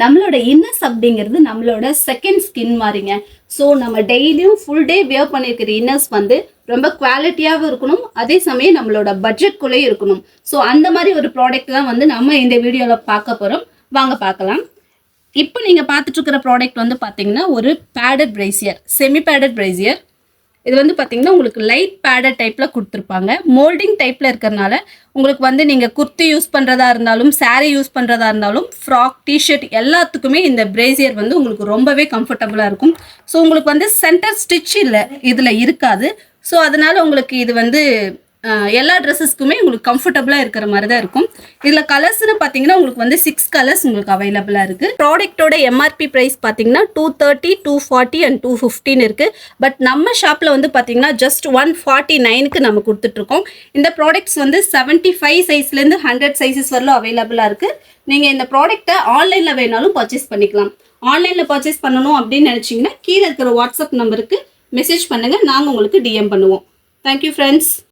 நம்மளோட இன்னர்ஸ் அப்படிங்கிறது நம்மளோட செகண்ட் ஸ்கின் மாதிரிங்க. ஸோ நம்ம டெய்லியும் ஃபுல் டே வியர் பண்ணியிருக்கிற இன்னர்ஸ் வந்து ரொம்ப குவாலிட்டியாகவும் இருக்கணும், அதே சமயம் நம்மளோட பட்ஜெட்குள்ளேயும் இருக்கணும். ஸோ அந்த மாதிரி ஒரு ப்ராடக்ட் தான் வந்து நம்ம இந்த வீடியோவில் பார்க்க போகிறோம். வாங்க பார்க்கலாம். இப்போ நீங்கள் பார்த்துட்டு இருக்கிற ப்ராடக்ட் வந்து பார்த்தீங்கன்னா ஒரு பேடட் பிரைசியர், செமி பேடட் பிரைசியர். இது வந்து பார்த்தீங்கன்னா உங்களுக்கு லைட் பேடட் டைப்பில் கொடுத்துருப்பாங்க. மோல்டிங் டைப்பில் இருக்கிறனால உங்களுக்கு வந்து நீங்கள் குர்த்தி யூஸ் பண்ணுறதா இருந்தாலும், சாரீ யூஸ் பண்ணுறதா இருந்தாலும், ஃப்ராக், டிஷர்ட் எல்லாத்துக்குமே இந்த பிரேசியர் வந்து உங்களுக்கு ரொம்பவே கம்ஃபர்டபுளாக இருக்கும். ஸோ உங்களுக்கு வந்து சென்டர் ஸ்டிச் இல்லை இதில் இருக்காது. ஸோ அதனால் உங்களுக்கு இது வந்து எல்லா ட்ரெஸ்ஸஸ்க்குமே உங்களுக்கு கம்ஃபர்டபுளாக இருக்கிற மாதிரி தான் இருக்கும். இதில் கலர்ஸ்னு பார்த்தீங்கன்னா உங்களுக்கு வந்து 6 கலர்ஸ் உங்களுக்கு அவைலபிளாக இருக்குது. ப்ராடக்ட்டோட எம்ஆர்பி ப்ரைஸ் பார்த்தீங்கன்னா 230, 240 அண்ட் 215 இருக்குது. பட் நம்ம ஷாப்பில் வந்து பார்த்தீங்கன்னா ஜஸ்ட் 149க்கு நம்ம கொடுத்துட்ருக்கோம். இந்த ப்ராடக்ட்ஸ் வந்து 75 சைஸ்லேருந்து 100 சைஸஸ் வரலும் அவைலபிளாக இருக்குது. நீங்கள் இந்த ப்ராடக்ட்டை ஆன்லைனில் வேணாலும் பர்ச்சேஸ் பண்ணிக்கலாம். ஆன்லைனில் பர்ச்சேஸ் பண்ணணும் அப்படின்னு நினச்சிங்கன்னா கீழே இருக்கிற வாட்ஸ்அப் நம்பருக்கு மெசேஜ் பண்ணுங்கள், நாங்கள் உங்களுக்கு டிஎம் பண்ணுவோம். Thank you friends.